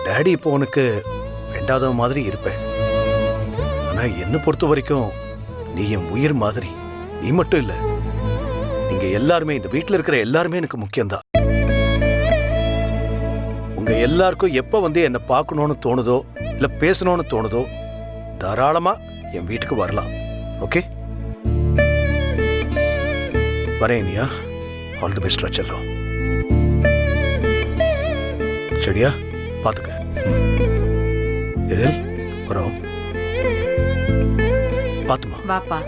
Daddy இப்போ உனக்கு ரெண்டாவது மாதிரி இருப்பேன். ஆனா என்ன பொறுத்த வரைக்கும் நீ என் உயிர் மாதிரி. நீ மட்டும் இல்ல, நீங்க எல்லாருமே, இந்த வீட்டுல இருக்கிற எல்லாருமே எனக்கு முக்கியம்தான். உங்க எல்லாருக்கும் எப்ப வந்து என்ன பார்க்கணும்னு தோணுதோ இல்ல பேசணும்னு தோணுதோ தாராளமா என் வீட்டுக்கு வரலாம். ஓகே, வரேன் இனியா. ஆல் தி பெஸ்ட் செல்லம். சரியா, பாத்துக்க. வரோம். பாத்துமா. வாப்பா.